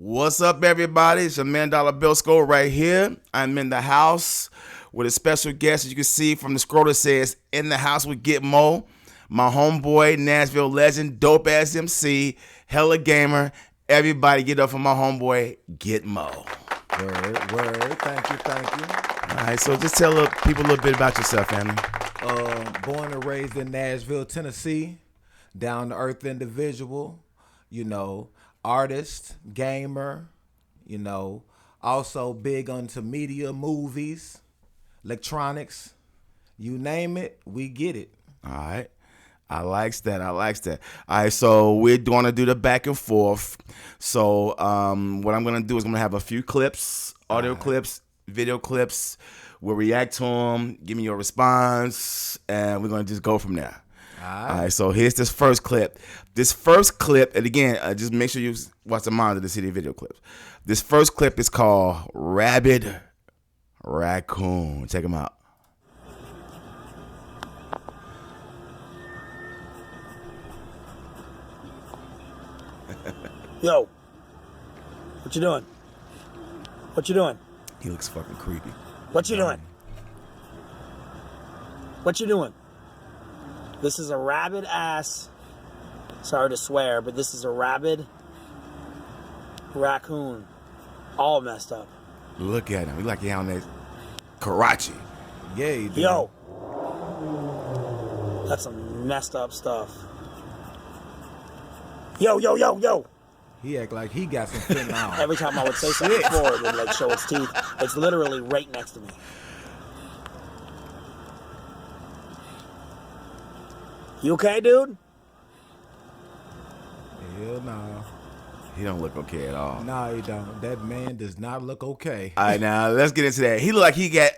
What's up, everybody? It's your man Dollar Bill Skull right here. I'm in the house with a special guest, as you can see from the scroll that says "In the House with GetMo." My homeboy, Nashville legend, dope ass MC, hella gamer. Everybody, get up for my homeboy GetMo. Word. Thank you. All right, so just tell people a little bit about yourself, family. Born and raised in Nashville, Tennessee. Down to earth individual. Artist, gamer, also big onto media, movies, electronics, you name it, we get it. All right. I likes that. All right, so we're going to do the back and forth. So what I'm going to do is I'm going to have a few clips, audio clips, video clips. We'll react to them, give me your response, and we're going to just go from there. All right, so here's this first clip. And again, just make sure you watch the monitor to see the video clips. This first clip is called Rabid Racoon. Check him out. Yo, what you doing? What you doing? He looks fucking creepy. What you doing? What you doing? This is a rabid ass, sorry to swear, but this is a rabid raccoon. All messed up. Look at him. He like he on that Karachi. Yeah, you do. Yo, that's some messed up stuff. Yo. He act like he got some fentanyl. Every time I would say something before, it would like show its teeth. It's literally right next to me. You okay, dude? Hell no. He don't look okay at all. No, he don't. That man does not look okay. All right, now let's get into that. He look like he got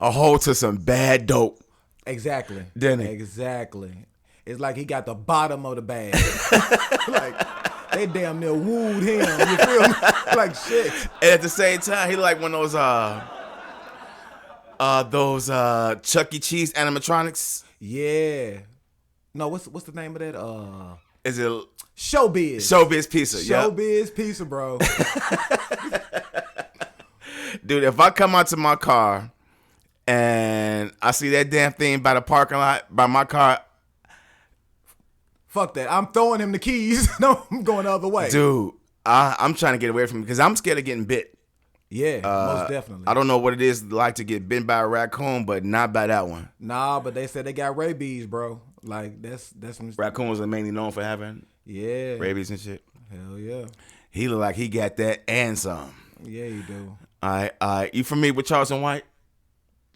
a hold to some bad dope. Exactly. Didn't he? Exactly. It's like he got the bottom of the bag. Like, they damn near wooed him. You feel me? Like shit. And at the same time, he like one of those Chuck E. Cheese animatronics. Yeah. No, what's the name of that? Is it Showbiz. Showbiz Pizza? Showbiz Pizza, bro. Dude, if I come out to my car and I see that damn thing by the parking lot by my car, fuck that. I'm throwing him the keys. No, I'm going the other way. Dude, I'm trying to get away from him because I'm scared of getting bit. Yeah, most definitely. I don't know what it is like to get bitten by a raccoon, but not by that one. Nah, but they said they got rabies, bro. Like that's some Raccoons are mainly known for having rabies and shit. Hell yeah. He look like he got that and some. Yeah, you do. All right. You familiar with Charleston White?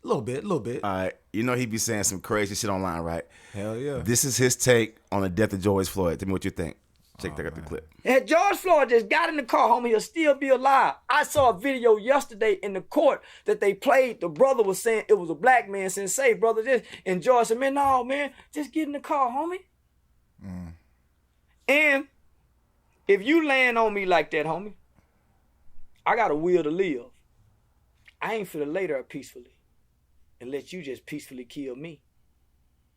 A little bit. All right. You know he be saying some crazy shit online, right? Hell yeah. This is his take on the death of George Floyd. Tell me what you think. Check out the clip. And George Floyd just got in the car, homie, he'll still be alive. I saw a video yesterday in the court that they played. The brother was saying it was a black man saying, "Say, brother, this." And George said, "Man, no, man, just get in the car, homie." And if you land on me like that, homie, I got a will to live. I ain't finna lay there peacefully and let you just peacefully kill me.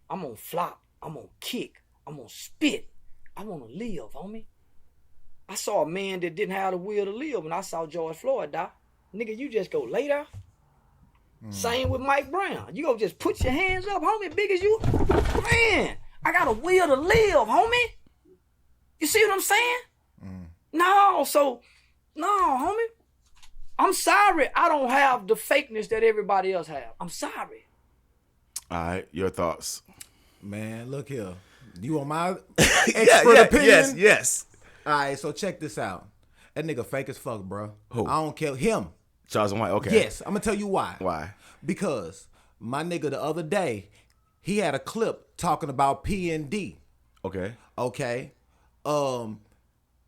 I'm gonna flop. I'm gonna kick. I'm gonna spit. I want to live, homie. I saw a man that didn't have the will to live when I saw George Floyd die. Nigga, you just go lay there. Same with Mike Brown. You go just put your hands up, homie, big as you. Man, I got a will to live, homie. You see what I'm saying? No, homie. I'm sorry I don't have the fakeness that everybody else have. I'm sorry. All right, your thoughts. Man, look here. You want my expert opinion? Yes. All right, so check this out. That nigga fake as fuck, bro. Who? I don't care. Him. Charleston White, okay. Yes, I'm going to tell you why. Why? Because my nigga the other day, he had a clip talking about P&D. Okay.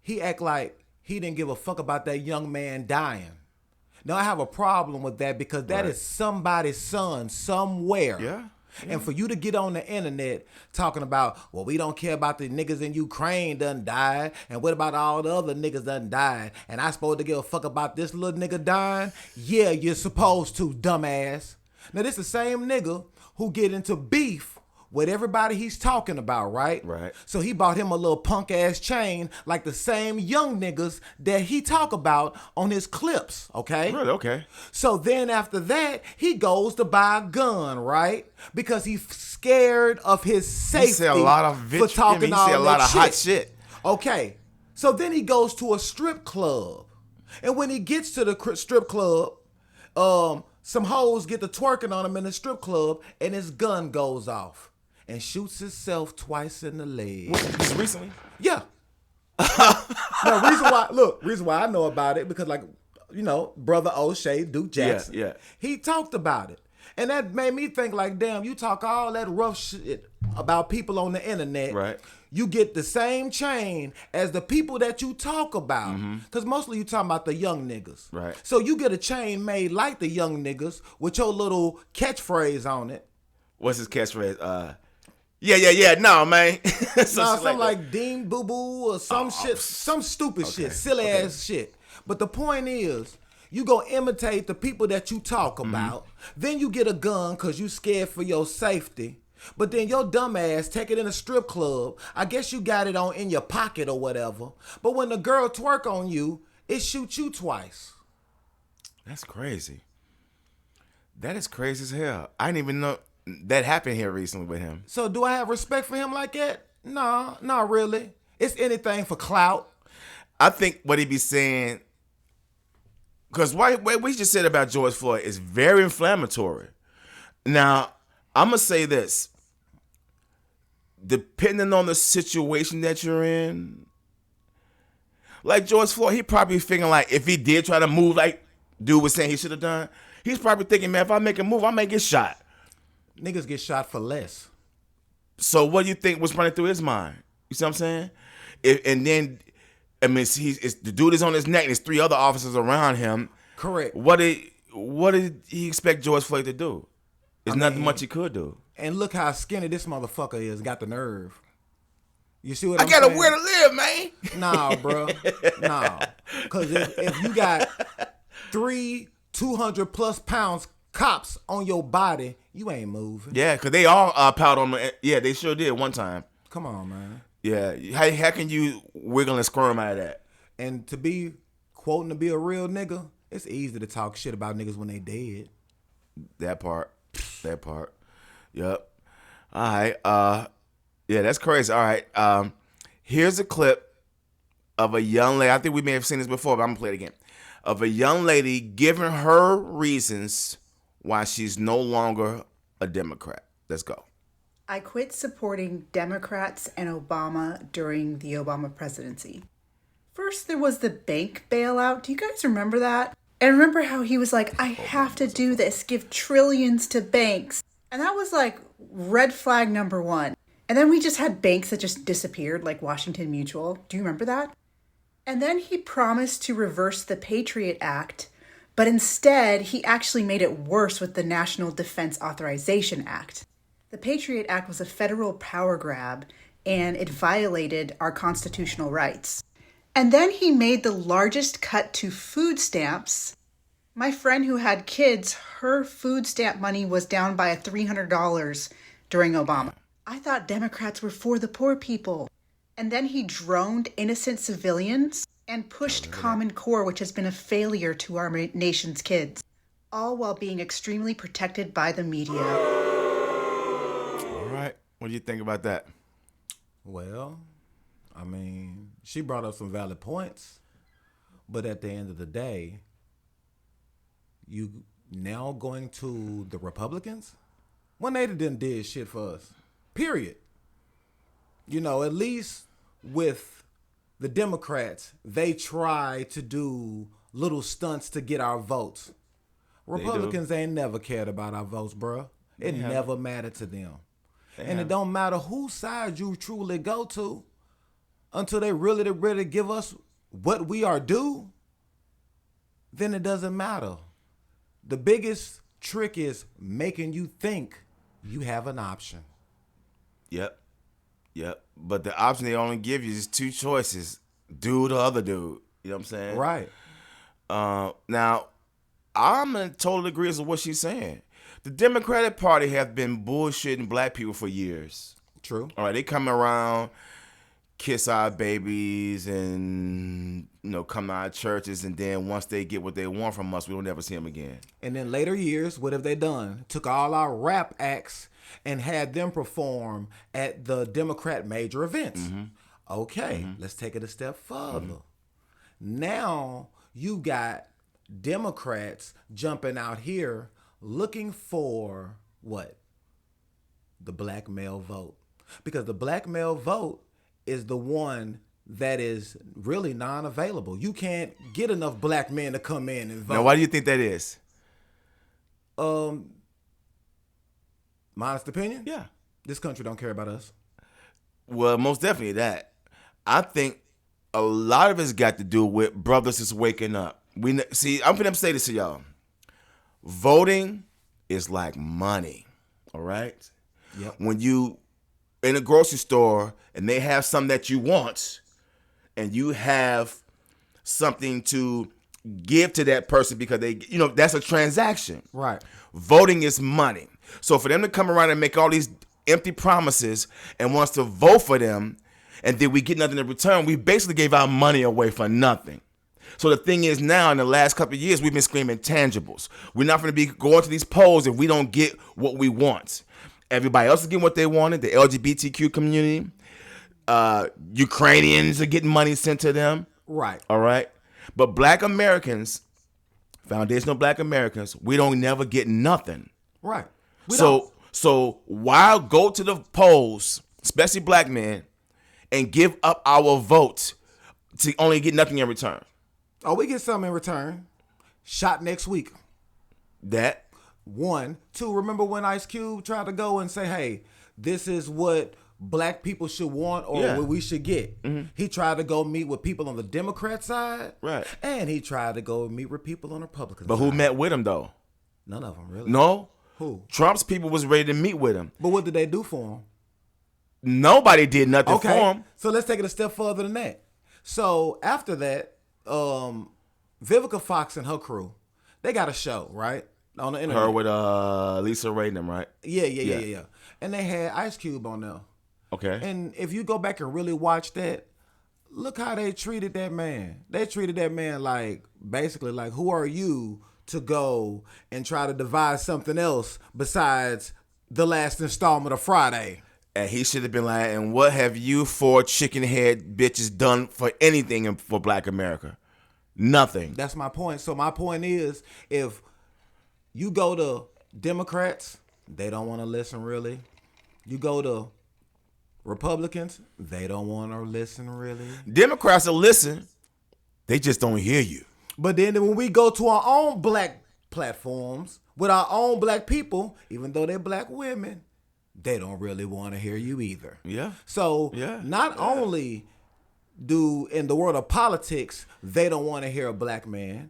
He act like he didn't give a fuck about that young man dying. Now, I have a problem with that because that is somebody's son somewhere. Yeah. And for you to get on the internet talking about, well, we don't care about the niggas in Ukraine done died, and what about all the other niggas done died, and I supposed to give a fuck about this little nigga dying? Yeah, you're supposed to, dumbass. Now, this the same nigga who get into beef with everybody he's talking about, right? Right. So he bought him a little punk ass chain like the same young niggas that he talk about on his clips, okay? Really? Okay. So then after that, he goes to buy a gun, right? Because he's scared of his safety He said a lot of for talking he all said a lot that of hot shit. Okay. So then he goes to a strip club. And when he gets to the strip club, some hoes get to twerking on him in the strip club, and his gun goes off and shoots himself twice in the leg. This recently? Yeah. No, reason why I know about it, because like, you know, brother O'Shea, Duke Jackson, Yeah. he talked about it. And that made me think like, damn, you talk all that rough shit about people on the internet. Right. You get the same chain as the people that you talk about. Because mostly you talking about the young niggas. Right. So you get a chain made like the young niggas with your little catchphrase on it. What's his catchphrase? Yeah. No, man. Something like Dean Boo Boo or some shit, some stupid shit, silly ass shit. But the point is, you go imitate the people that you talk about. Then you get a gun because you scared for your safety. But then your dumb ass take it in a strip club. I guess you got it on in your pocket or whatever. But when the girl twerk on you, it shoots you twice. That's crazy. That is crazy as hell. I didn't even know that happened here recently with him. So do I have respect for him like that? No, not really. It's anything for clout. I think what he be saying, because what we just said about George Floyd is very inflammatory. Now, I'm going to say this. Depending on the situation that you're in, like George Floyd, he probably thinking like, if he did try to move like dude was saying he should have done, he's probably thinking, man, if I make a move, I may get shot. Niggas get shot for less. So what do you think was running through his mind? You see what I'm saying? And then, I mean, the dude is on his neck and there's 3 other officers around him. Correct. What did he expect George Floyd to do? There's nothing much he could do. And look how skinny this motherfucker is. Got the nerve. You see what I'm got saying? a where to live, man. Nah, bro. Nah. Because if you got 3 200+ pounds cops on your body, you ain't moving. Yeah, because they all piled on the. Yeah, they sure did one time. Come on, man. Yeah. How can you wiggle and squirm out of that? And to be quoting to be a real nigga, it's easy to talk shit about niggas when they dead. That part. Yep. All right. Yeah, that's crazy. All right. Here's a clip of a young lady. I think we may have seen this before, but I'm gonna play it again. Of a young lady giving her reasons why she's no longer a Democrat. Let's go. I quit supporting Democrats and Obama during the Obama presidency. First, there was the bank bailout. Do you guys remember that? And remember how he was like, I have to do this, give trillions to banks. And that was like red flag number 1. And then we just had banks that just disappeared, like Washington Mutual. Do you remember that? And then he promised to reverse the Patriot Act, but instead he actually made it worse with the National Defense Authorization Act. The Patriot Act was a federal power grab, and it violated our constitutional rights. And then he made the largest cut to food stamps. My friend who had kids, her food stamp money was down by $300 during Obama. I thought Democrats were for the poor people. And then he droned innocent civilians and pushed Common Core, which has been a failure to our nation's kids, all while being extremely protected by the media. All right. What do you think about that? Well, I mean, she brought up some valid points, but at the end of the day, you now going to the Republicans when they didn't did shit for us, period. You know, at least with the Democrats, they try to do little stunts to get our votes. Republicans ain't never cared about our votes, bruh. It never mattered to them. It don't matter whose side you truly go to until they really give us what we are due, then it doesn't matter. The biggest trick is making you think you have an option. Yep. But the option they only give you is 2 choices. Dude or other dude. You know what I'm saying? Right. Now, I'm in total agreement with what she's saying. The Democratic Party have been bullshitting black people for years. True. All right, they come around, kiss our babies, and come to our churches, and then once they get what they want from us, we don't ever see them again. And in later years, what have they done? Took all our rap acts and had them perform at the Democrat major events. Okay, let's take it a step further. Now you got Democrats jumping out here looking for what? The black male vote. Because the black male vote is the one that is really non-available. You can't get enough black men to come in and vote. Now, why do you think that is? My honest opinion? Yeah. This country don't care about us. Well, most definitely that. I think a lot of it's got to do with brothers just waking up. See, I'm going to say this to y'all. Voting is like money, all right? Yep. When you in a grocery store and they have something that you want and you have something to give to that person because they, that's a transaction. Right. Voting is money. So for them to come around and make all these empty promises and want us to vote for them and then we get nothing in return, we basically gave our money away for nothing. So the thing is now in the last couple of years, we've been screaming tangibles. We're not going to be going to these polls if we don't get what we want. Everybody else is getting what they wanted. The LGBTQ community, Ukrainians are getting money sent to them. Right. All right. But black Americans, foundational black Americans, we don't never get nothing. Right. So why go to the polls, especially black men, and give up our vote to only get nothing in return? Oh, we get something in return. Shot next week. That. 1, 2, remember when Ice Cube tried to go and say, hey, this is what black people should want or what we should get. He tried to go meet with people on the Democrat side. Right. And he tried to go meet with people on the Republican But side. who met with him, though? None of them, really. No. Who? Trump's people was ready to meet with him. But what did they do for him? Nobody did nothing for him. So let's take it a step further than that. So after that, Vivica Fox and her crew, they got a show, right? On the internet. Her with Lisa Ray and them, right? Yeah. And they had Ice Cube on there. Okay. And if you go back and really watch that, look how they treated that man. They treated that man like, basically like, who are you to go and try to devise something else besides the last installment of Friday? And he should have been like, and what have you four chicken head bitches done for anything for black America? Nothing. That's my point. So my point is, if you go to Democrats, they don't want to listen really. You go to Republicans, they don't want to listen really. Democrats will listen. They just don't hear you. But then when we go to our own black platforms with our own black people, even though they're black women, they don't really want to hear you either. Yeah. So not only do in the world of politics, they don't want to hear a black man,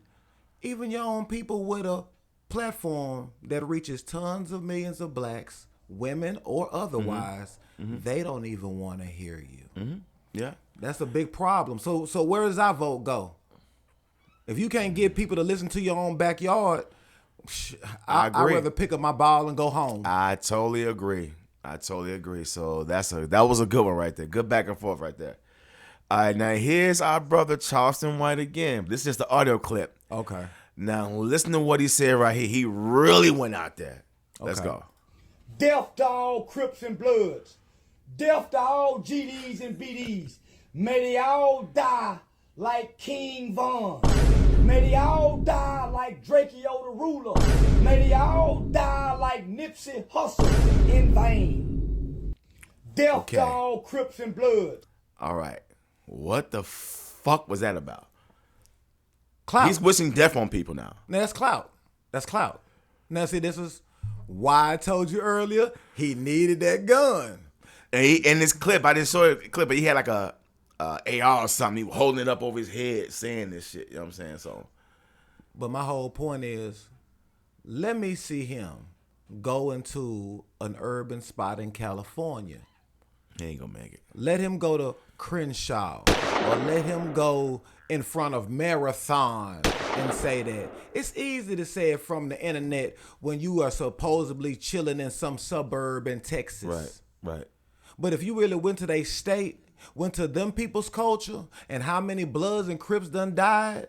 even your own people with a platform that reaches tons of millions of blacks, women or otherwise, they don't even want to hear you. Yeah. That's a big problem. So where does our vote go? If you can't get people to listen to your own backyard, I'd rather pick up my ball and go home. I totally agree. So that was a good one right there. Good back and forth right there. All right, now here's our brother Charleston White again. This is just the audio clip. Okay. Now listen to what he said right here. He really went out there. Let's go. Death to all Crips and Bloods. Death to all GDs and BDs. May they all die like King Von. May they all die like Drakeo the Ruler. May they all die like Nipsey Hussle in vain. Death to all Crips and Bloods. All right. What the fuck was that about? Clout. He's wishing death on people now. Now that's clout. That's clout. Now see, this is why I told you earlier he needed that gun. And in this clip, I didn't show the clip, but he had like a AR or something. He was holding it up over his head saying this shit. You know what I'm saying? So, but my whole point is, let me see him go into an urban spot in California. he ain't gonna make it. Let him go to Crenshaw, or let him go in front of Marathon and say that. It's easy to say it from the internet when you are supposedly chilling in some suburb in Texas. Right. But if you really went to their state, went to them people's culture, and how many Bloods and Crips done died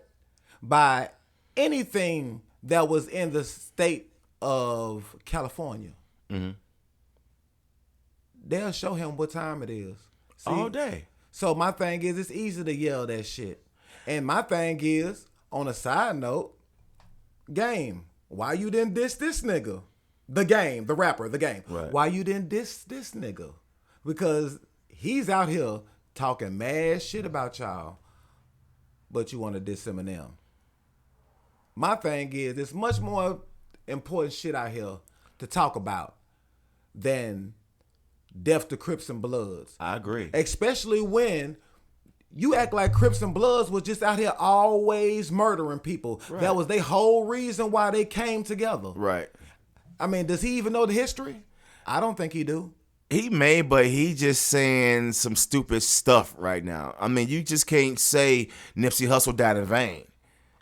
by anything that was in the state of California, they'll show him what time it is. See? All day. So my thing is, it's easy to yell that shit. And my thing is, on a side note, Game, why you didn't diss this nigga? The Game, the rapper, the Game. Right. Why you didn't diss this nigga? Because he's out here talking mad shit about y'all, but you want to diss Eminem. My thing is, it's much more important shit out here to talk about than death to Crips and Bloods. I agree. Especially when you act like Crips and Bloods was just out here always murdering people. Right. That was their whole reason why they came together. Right. I mean, does he even know the history? I don't think he do. He may, but he just saying some stupid stuff right now. I mean, you just can't say Nipsey Hussle died in vain.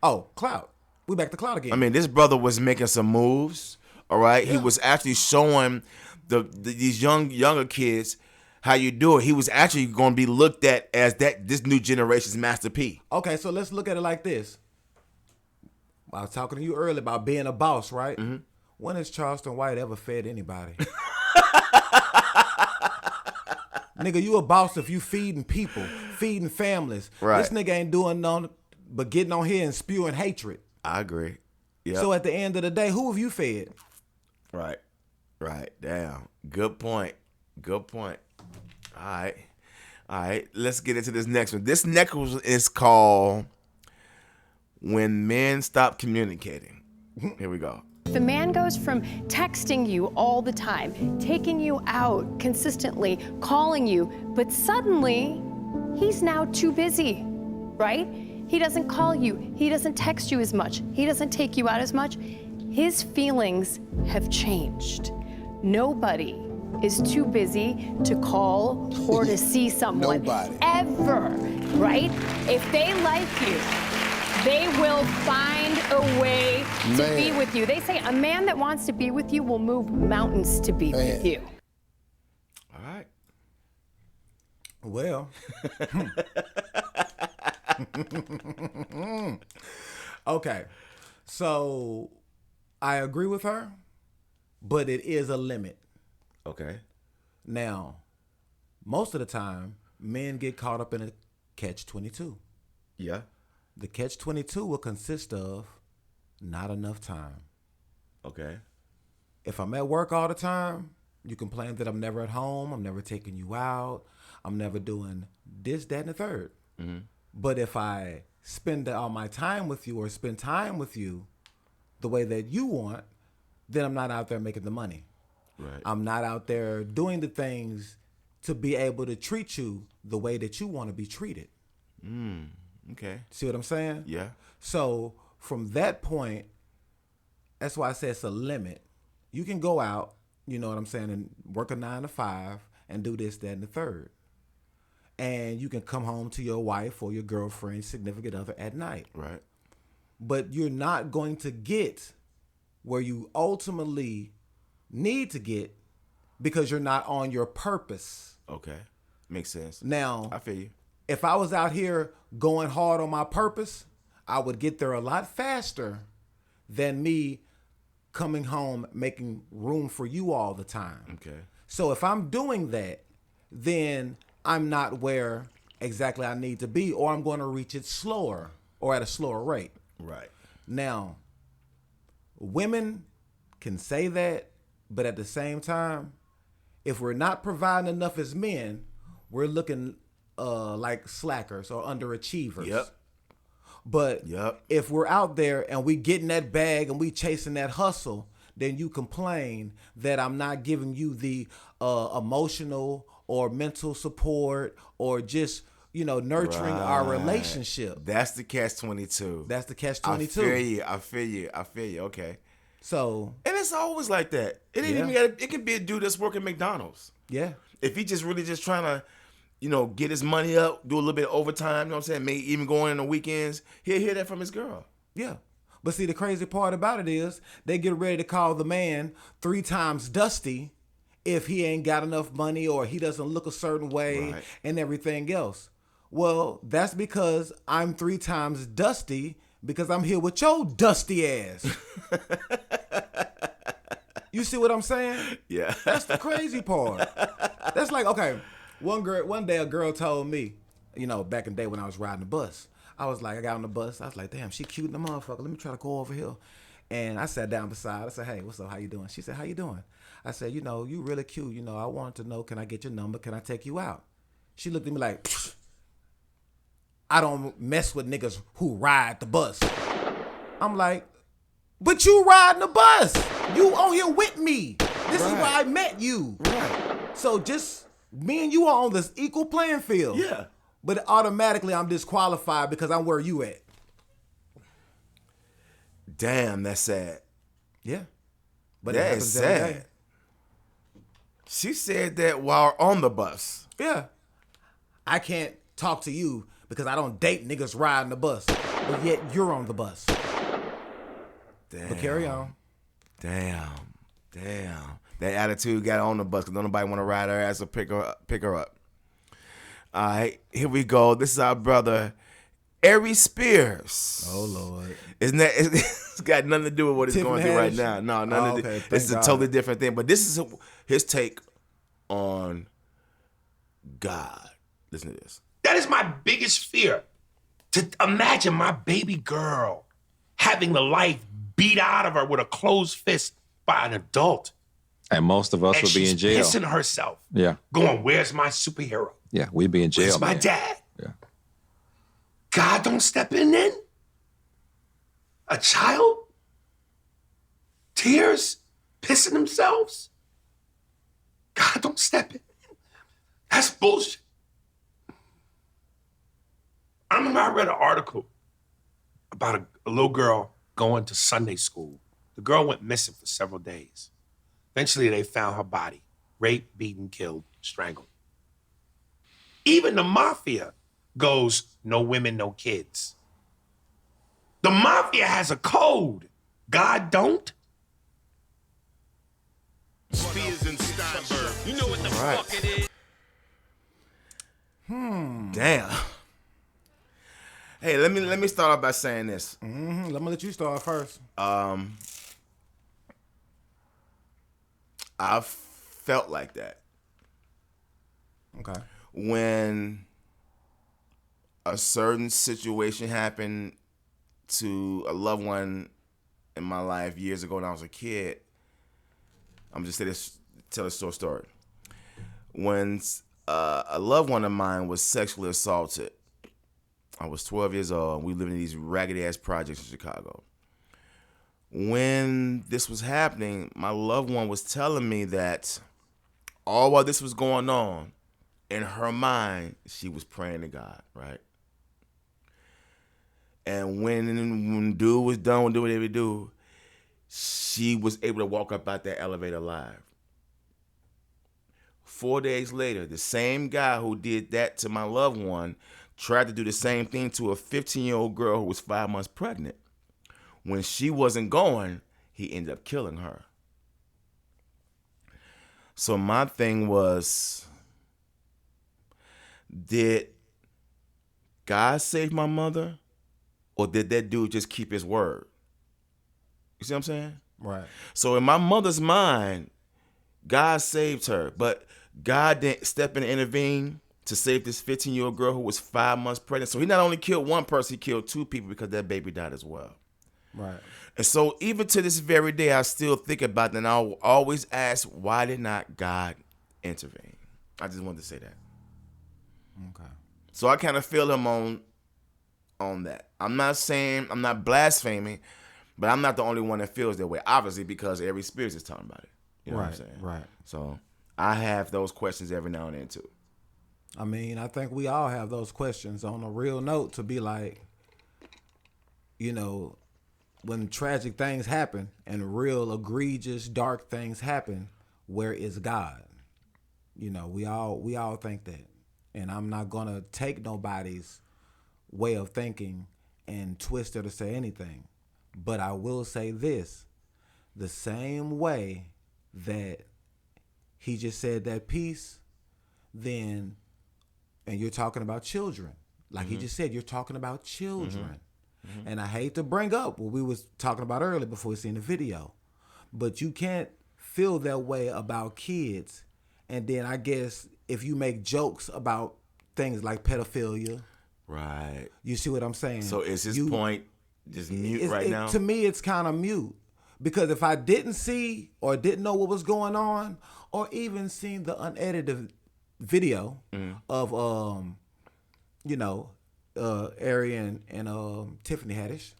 Oh, Clout. We back to Clout again. I mean, this brother was making some moves. All right, he was actually showing these younger kids how you do it. He was actually going to be looked at as this new generation's Master P. Okay, so let's look at it like this. I was talking to you earlier about being a boss, right? Mm-hmm. When has Charleston White ever fed anybody? Nigga, you a boss if you feeding people, feeding families. Right. This nigga ain't doing nothing but getting on here and spewing hatred. I agree. Yeah. So at the end of the day, who have you fed? Right. Damn. Good point. All right. Let's get into this next one. This next one is called When Men Stop Communicating. Here we go. If a man goes from texting you all the time, taking you out consistently, calling you, but suddenly he's now too busy, right? He doesn't call you, he doesn't text you as much, he doesn't take you out as much. His feelings have changed. Nobody is too busy to call or to see someone. Nobody. Ever, right? If they like you, they will find a way to be with you. They say a man that wants to be with you will move mountains to be with you. All right. Well, okay. So I agree with her, but it is a limit. Okay. Now, most of the time, men get caught up in a catch-22. Yeah. The catch-22 will consist of not enough time. Okay. If I'm at work all the time, you complain that I'm never at home, I'm never taking you out, I'm never doing this, that, and the third. Mm-hmm. But if I spend all my time with you or spend time with you the way that you want, then I'm not out there making the money. Right. I'm not out there doing the things to be able to treat you the way that you want to be treated. Okay. See what I'm saying? Yeah. So from that point, that's why I say it's a limit. You can go out, you know what I'm saying, and work a 9 to 5 and do this, that, and the third. And you can come home to your wife or your girlfriend, significant other at night. Right. But you're not going to get where you ultimately need to get because you're not on your purpose. Okay. Makes sense. Now, I feel you. if I was out here going hard on my purpose, I would get there a lot faster than me coming home making room for you all the time. Okay. So if I'm doing that, then I'm not where exactly I need to be, or I'm going to reach it slower or at a slower rate. Right. Now, women can say that, but at the same time, if we're not providing enough as men, we're looking like slackers or underachievers. Yep. But Yep. if we're out there and we getting that bag and we chasing that hustle, then you complain that I'm not giving you the emotional or mental support or just, nurturing our relationship. That's the catch-22. That's the catch-22. I feel you. Okay. So, And it's always like that. It ain't Yeah. even gotta, it can be a dude that's working McDonald's. yeah. If he just really just trying to, get his money up, do a little bit of overtime, you know what I'm saying? Maybe even going in the weekends, he'll hear that from his girl. Yeah. But see, the crazy part about it is they get ready to call the man 3 times Dusty if he ain't got enough money or he doesn't look a certain way and everything else. Well, that's because I'm 3 times Dusty because I'm here with your dusty ass. You see what I'm saying? Yeah. That's the crazy part. That's like, okay, one day a girl told me, you know, back in the day when I was riding the bus, I was like, I got on the bus. I was like, damn, she cute in the motherfucker. Let me try to go over here. And I sat down beside her. I said, hey, what's up? How you doing? She said, how you doing? I said, you know, you really cute. You know, I wanted to know, can I get your number? Can I take you out? She looked at me like, pfft, I don't mess with niggas who ride the bus. I'm like, but you riding the bus. You on here with me. This is where I met you. Right. So just me and you are on this equal playing field. Yeah. But automatically I'm disqualified because I'm where you at. Damn, that's sad. Yeah. But That it is happens every sad. day. She said that while on the bus. Yeah. I can't talk to you because I don't date niggas riding the bus. But yet you're on the bus. Damn. But carry on. Damn. That attitude got on the bus because nobody want to ride her ass or pick her up. All right, here we go. This is our brother, ARIES Spears. Oh, Lord. Isn't that? It's got nothing to do with what he's Tiffany going through right Haddish? now. No, nothing. Oh, okay. This is a Thank totally God. different thing. But this is his take on God. Listen to this. That is my biggest fear. To imagine my baby girl having the life beat out of her with a closed fist by an adult. And most of us And would be she's in jail. pissing herself. Yeah. Going, where's my superhero? Yeah, we'd be in jail. Where's my man. dad? Yeah. God don't step in then? A child? Tears? Pissing themselves? God don't step in. That's bullshit. I remember I read an article about a little girl going to Sunday school. The girl went missing for several days. Eventually, they found her body, raped, beaten, killed, strangled. Even the mafia goes, no women, no kids. The mafia has a code. God don't. Spears and Steinberg. You know what the Right. fuck it is? Damn. Hey, let me start off by saying this. I'm going to let you start first. I felt like that Okay. when a certain situation happened to a loved one in my life years ago when I was a kid. I'm just tell a short story. When a loved one of mine was sexually assaulted, I was 12 years old, and we lived in these raggedy ass projects in Chicago. When this was happening, my loved one was telling me that all while this was going on, in her mind, she was praying to God, right? And when dude was done with doing whatever he do, she was able to walk up out that elevator alive. 4 days later, the same guy who did that to my loved one tried to do the same thing to a 15-year-old girl who was 5 months pregnant. When she wasn't going, he ended up killing her. So my thing was, did God save my mother, or did that dude just keep his word? You see what I'm saying? Right. So in my mother's mind, God saved her, but God didn't step in and intervene to save this 15-year-old girl who was 5 months pregnant. So he not only killed one person, he killed 2 people because that baby died as well. Right. And so even to this very day, I still think about it, and I'll always ask, why did not God intervene? I just wanted to say that. Okay. So I kind of feel him on that. I'm not blaspheming, but I'm not the only one that feels that way, obviously, because ARIES Spears is talking about it. You know what I'm saying? Right. So I have those questions every now and then too. I mean, I think we all have those questions on a real note to be like, you know, when tragic things happen and real egregious dark things happen, where is God? You know, we all think that. And I'm not going to take nobody's way of thinking and twist it or say anything. But I will say this. The same way that he just said that piece, then, and you're talking about children. Like he just said, you're talking about children. And I hate to bring up what we was talking about earlier before we seen the video. But you can't feel that way about kids. And then I guess if you make jokes about things like pedophilia. Right. You see what I'm saying? So is his point just mute now? To me, it's kind of mute. Because if I didn't see or didn't know what was going on, or even seen the unedited video of Arian and Tiffany Haddish,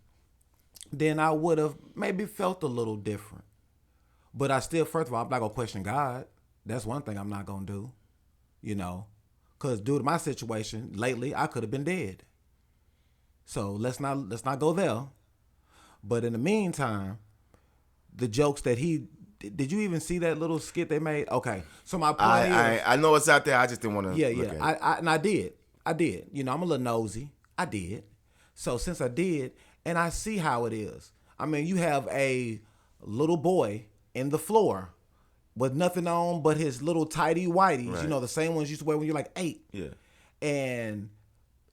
then I would have maybe felt a little different. But I still, first of all, I'm not gonna question God. That's one thing I'm not gonna do. Because due to my situation lately, I could have been dead. So let's not go there. But in the meantime, the jokes that did you even see that little skit they made? Okay, so my point is, I know it's out there. I just didn't want to. Yeah. I did. I'm a little nosy. I did. So since I did, and I see how it is. I mean, you have a little boy in the floor with nothing on but his little tighty whities. Right. The same ones you used to wear when you're like 8. Yeah. And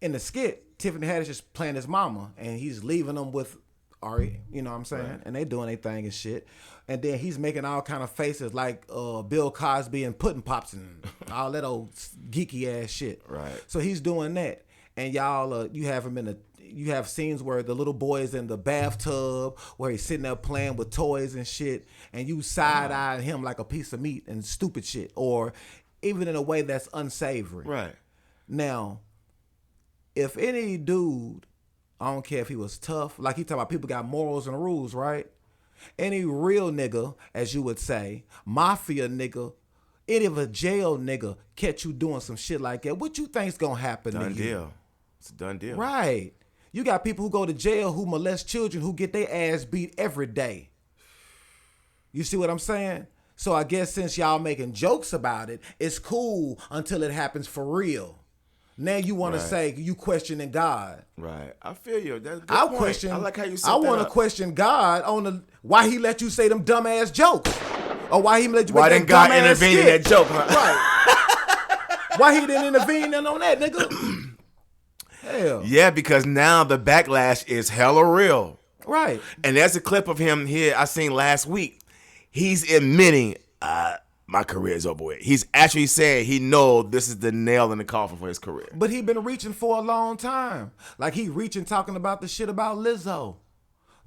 in the skit, Tiffany Haddish is playing his mama, and he's leaving them with Ari, you know what I'm saying? Right. And they doing their thing and shit. And then he's making all kind of faces like Bill Cosby and Puddin' Pops and all that old geeky ass shit. Right. So he's doing that. And y'all, you have scenes where the little boy is in the bathtub where he's sitting there playing with toys and shit, and you side-eyeing him like a piece of meat and stupid shit, or even in a way that's unsavory. Right. Now, if any dude, I don't care if he was tough, like he talking about people got morals and rules, right? Any real nigga, as you would say, mafia nigga, any of a jail nigga catch you doing some shit like that, what you think's gonna happen to you? Done deal. It's a done deal. Right. You got people who go to jail who molest children who get their ass beat every day. You see what I'm saying? So I guess since y'all making jokes about it, it's cool until it happens for real. Now you want to say you questioning God. Right. I feel you. That's a good I point. question. I like how you said I want to question God on why he let you say them dumbass jokes, or why he let you. Why didn't God intervene in that joke? Huh? Right. Why he didn't intervene on that, nigga? Hell. Yeah, because now the backlash is hella real. Right. And there's a clip of him here I seen last week. He's admitting, my career is over with. He's actually saying he knows this is the nail in the coffin for his career. But he been reaching for a long time. Like he reaching talking about the shit about Lizzo.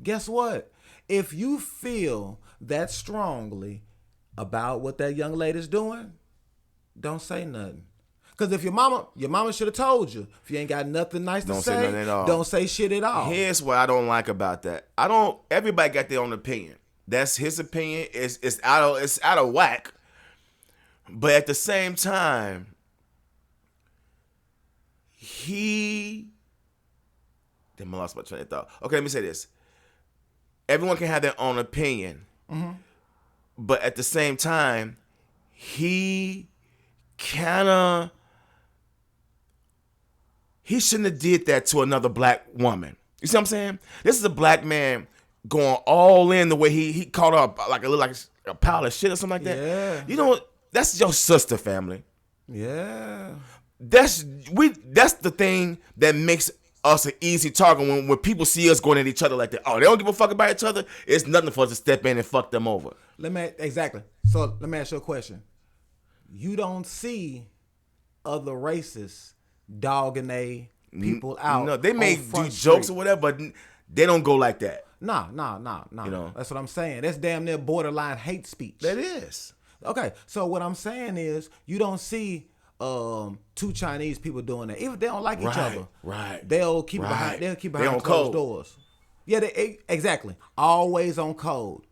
Guess what? If you feel that strongly about what that young lady's doing, don't say nothing. Because if your mama should have told you. If you ain't got nothing nice to say, nothing at all. Don't say shit at all. Here's what I don't like about that. Everybody got their own opinion. That's his opinion. It's out of whack. But at the same time, damn, I lost my train of thought. Okay, let me say this. Everyone can have their own opinion. Mm-hmm. But at the same time, he shouldn't have did that to another black woman. You see what I'm saying? This is a black man going all in the way he caught up like a pile of shit or something like that. Yeah. You know, that's your sister, family. Yeah. That's the thing that makes us an easy target when people see us going at each other like that. Oh, they don't give a fuck about each other. It's nothing for us to step in and fuck them over. Exactly. So let me ask you a question. You don't see other races dogging they people out. No, they may do Front jokes Street. or whatever, but they don't go like that. Nah. You know? That's what I'm saying. That's damn near borderline hate speech. That is. Okay, so what I'm saying is you don't see two Chinese people doing that. Even if they don't like each other. Right. They'll keep it behind closed doors. Yeah, exactly. Always on code.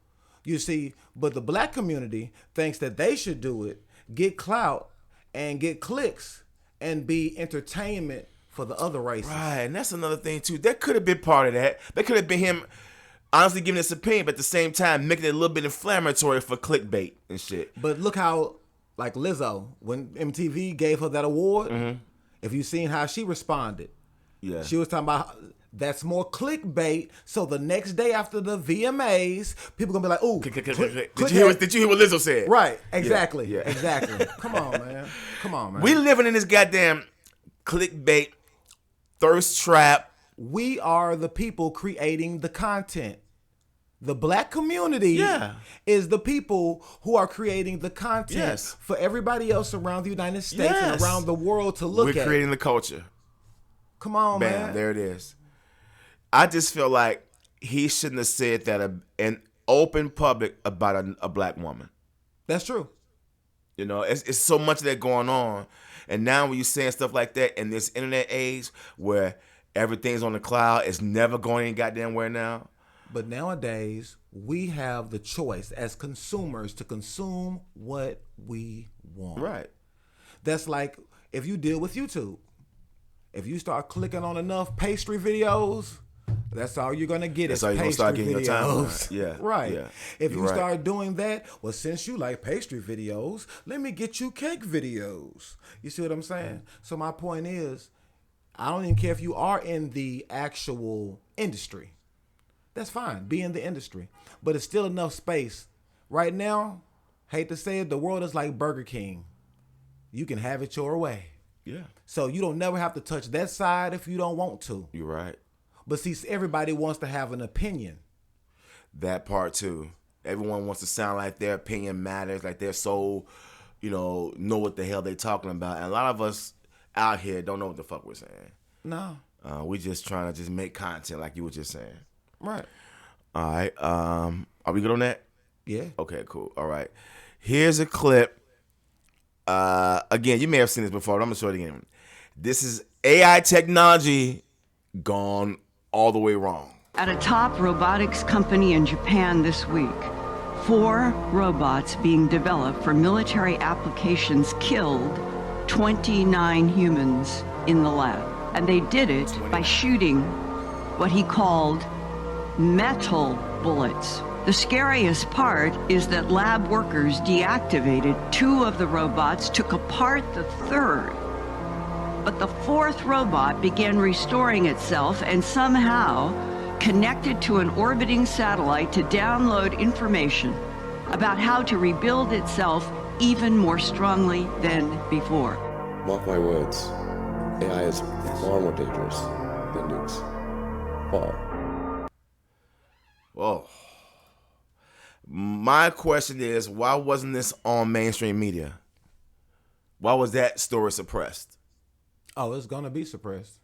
You see, but the black community thinks that they should do it, get clout, and get clicks, and be entertainment for the other races. Right, and that's another thing too. That could have been part of that. That could have been him honestly giving his opinion, but at the same time making it a little bit inflammatory for clickbait and shit. But look how, like Lizzo, when MTV gave her that award, if you seen how she responded, Yeah. she was talking about That's more clickbait. So the next day after the VMAs, people gonna be like, "Ooh, Did you hear what Lizzo said? Right, exactly, Yeah. exactly. Come on, man. Come on, man. We living in this goddamn clickbait, thirst trap. We are the people creating the content. The black community is the people who are creating the content for everybody else around the United States and around the world to look at. We're creating the culture. Come on, Bam, man. there it is. I just feel like he shouldn't have said that in open public about a black woman. That's true. You know, it's so much of that going on. And now when you're saying stuff like that in this internet age where everything's on the cloud, it's never going any goddamn where now. But nowadays, we have the choice as consumers to consume what we want. Right. That's like if you deal with YouTube. If you start clicking on enough pastry videos, that's all you're gonna get. That's is all you're gonna start pastry getting your time. videos. Yeah. Right. Yeah. If you You're right. start doing that, well, since you like pastry videos, let me get you cake videos. You see what I'm saying? So my point is, I don't even care if you are in the actual industry. That's fine. Be in the industry. But it's still enough space. Right now, hate to say it, the world is like Burger King. You can have it your way. Yeah. So you don't never have to touch that side if you don't want to. You're right. But see, everybody wants to have an opinion. That part too. Everyone wants to sound like their opinion matters, like they're so, know what the hell they talking about. And a lot of us out here don't know what the fuck we're saying. No. We just trying to just make content like you were just saying. Right. All right. Are we good on that? Yeah. Okay, cool. All right. Here's a clip. Again, you may have seen this before, but I'm going to show it again. This is AI technology gone all the way wrong. At a top robotics company in Japan this week, 4 robots being developed for military applications killed 29 humans in the lab. And they did it by shooting what he called metal bullets. The scariest part is that lab workers deactivated 2 of the robots, took apart the 3rd. But the 4th robot began restoring itself and somehow connected to an orbiting satellite to download information about how to rebuild itself even more strongly than before. Mark my words, AI is far more dangerous than nukes. Far. Whoa. My question is, why wasn't this on mainstream media? Why was that story suppressed? Oh, it's going to be suppressed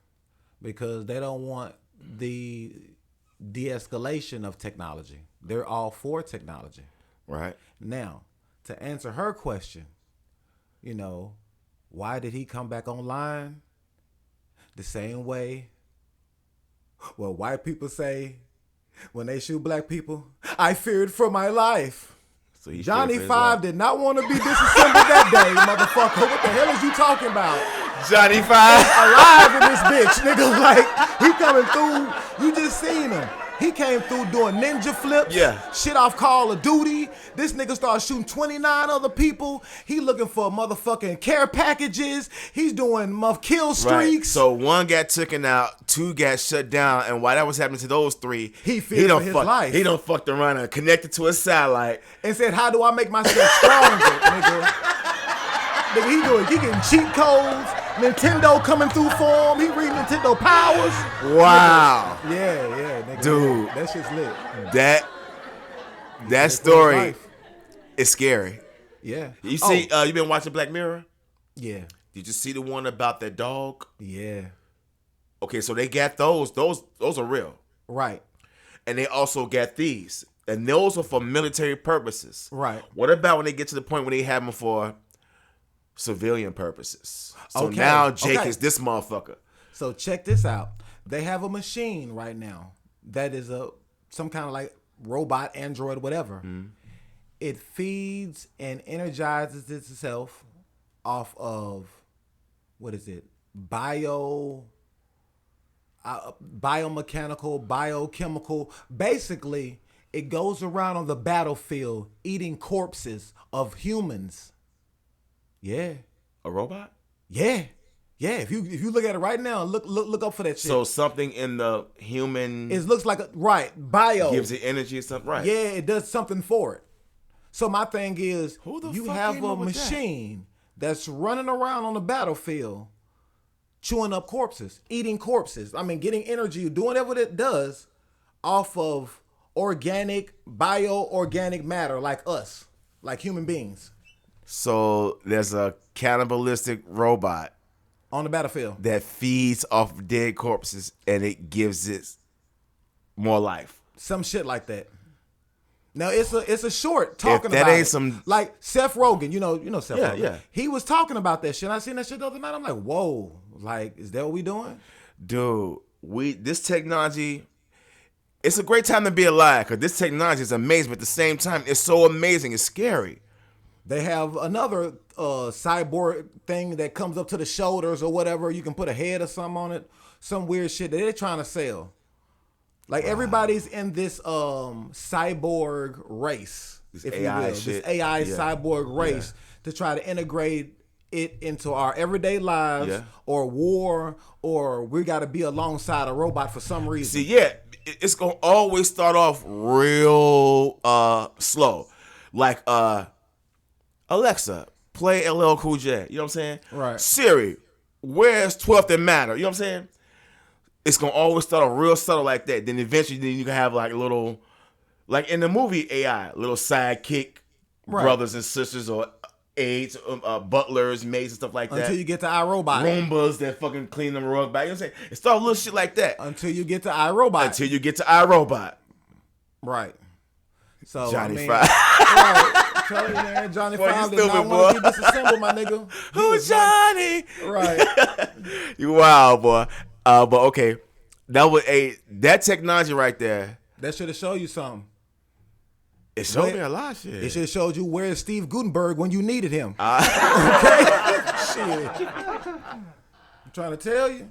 because they don't want the de-escalation of technology. They're all for technology. Right. Now, to answer her question, why did he come back online? The same way, white people say when they shoot black people, I feared for my life. So Johnny 5 did not want to be disassembled that day, motherfucker. What the hell is you talking about? Johnny 5 alive in this bitch, nigga. Like, he coming through. You just seen him. He came through doing ninja flips. Yeah. Shit off Call of Duty. This nigga started shooting 29 other people. He looking for motherfucking care packages. He's doing kill streaks. Right. So 1 got taken out, 2 got shut down, and while that was happening to those 3, he feared for his life. He done fucked around and connected to a satellite and said, "How do I make myself stronger, nigga?" Nigga, he getting cheat codes. Nintendo coming through for him. He reading Nintendo powers. Wow. Yeah, nigga. Dude. That shit's lit. That story is scary. Yeah. You see, you been watching Black Mirror? Yeah. Did you see the one about that dog? Yeah. Okay, so they got those. Those are real. Right. And they also got these. And those are for military purposes. Right. What about when they get to the point where they have them for civilian purposes? So Okay. now Jake is this motherfucker. So check this out. They have a machine right now that is some kind of like robot, android, whatever. Mm-hmm. It feeds and energizes itself off of, what is it? Biomechanical, biochemical. Basically, it goes around on the battlefield eating corpses of humans. Yeah. A robot? Yeah. Yeah, if you look at it right now, look up for that shit. So something in the human It looks like bio gives it energy or something, right? Yeah, it does something for it. So my thing is, Who the you fuck have came a up with that? machine that's running around on the battlefield, chewing up corpses, eating corpses. I mean, getting energy, doing whatever it does off of bioorganic matter, like us, like human beings. So there's a cannibalistic robot On the battlefield. that feeds off dead corpses and it gives it more life. Some shit like that. Now it's a short talking that about ain't it. some- Like Seth Rogen, you know Seth Yeah, Rogen. yeah. He was talking about that shit. I seen that shit the other night. I'm like, whoa, like, is that what we doing? Dude, this technology, it's a great time to be alive because this technology is amazing, but at the same time, it's so amazing, it's scary. They have another cyborg thing that comes up to the shoulders or whatever. You can put a head or something on it. Some weird shit that they're trying to sell. Like everybody's in this cyborg race, This if AI you will. shit. This AI Yeah. cyborg race to try to integrate it into our everyday lives Yeah. or war, or we got to be alongside a robot for some reason. See, yeah, it's gonna always start off real slow. Like Alexa, play LL Cool J. You know what I'm saying? Right. Siri, where's 12th and Matter? You know what I'm saying? It's gonna always start off real subtle like that. Then eventually, you can have like a little, like in the movie AI, little sidekick brothers and sisters or aides, butlers, maids and stuff like that. Until you get to iRobot. Roombas that fucking clean them rug back. You know what I'm saying? It starts little shit like that. Until you get to iRobot. Until you get to iRobot. Right. So Johnny I mean, Five. right. Tell you, man, Johnny Boy, you Five did not stupid, want to boy. be disassembled, my nigga. He Who's was not- Johnny? Right. You wild, boy. But okay, that technology right there. That should have showed you something. It showed Where- me a lot of shit. It should have showed you where's Steve Gutenberg when you needed him. Shit. I'm trying to tell you.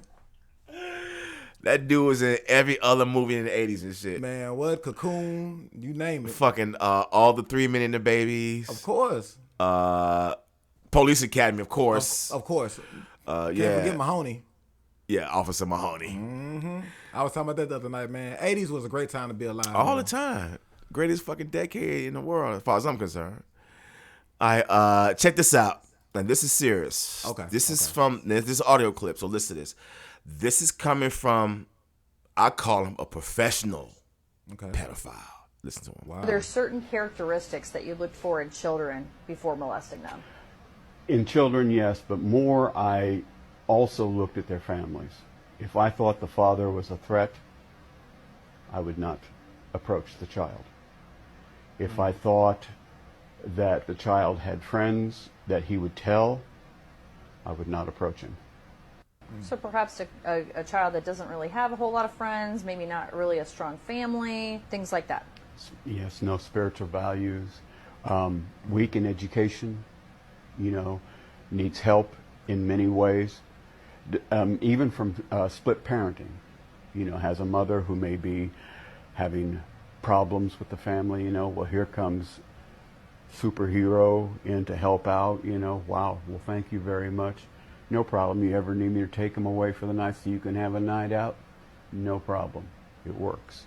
That dude was in every other movie in the 80s and shit. Man, what? Cocoon, you name it. Fucking all the 3 Men and the Babies. Of course. Police Academy, of course. Of course. Can't Yeah. forget Mahoney. Yeah, Officer Mahoney. I was talking about that the other night, man. 80s was a great time to be alive. All man. the time. Greatest fucking decade in the world, as far as I'm concerned. I check this out. And this is serious. Okay. This is audio clip, so listen to this. This is coming from, I call him a professional pedophile. Listen to him. Wow. There are certain characteristics that you look for in children before molesting them. In children, yes, but more I also looked at their families. If I thought the father was a threat, I would not approach the child. If I thought that the child had friends that he would tell, I would not approach him. So perhaps a child that doesn't really have a whole lot of friends, maybe not really a strong family, things like that. Yes, no spiritual values, weak in education, needs help in many ways, even from split parenting, has a mother who may be having problems with the family, well, here comes superhero in to help out, wow, well, thank you very much. No problem. You ever need me to take them away for the night so you can have a night out? No problem. It works.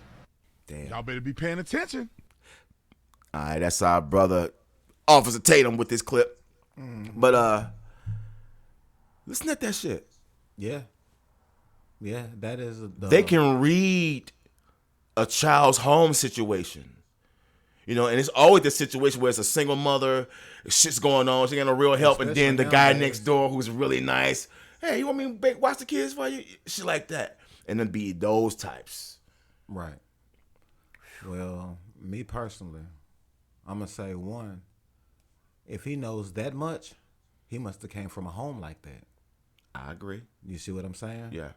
Damn. Y'all better be paying attention. All right, that's our brother, Officer Tatum, with this clip. But listen at that shit. Yeah. Yeah, that is They can read a child's home situation. And it's always the situation where it's a single mother, shit's going on, she got no real help, and then the guy next door who's really nice, hey, you want me to watch the kids for you? Shit like that. And then be those types. Right. Well, me personally, I'm going to say one, if he knows that much, he must have came from a home like that. I agree. You see what I'm saying? Yeah.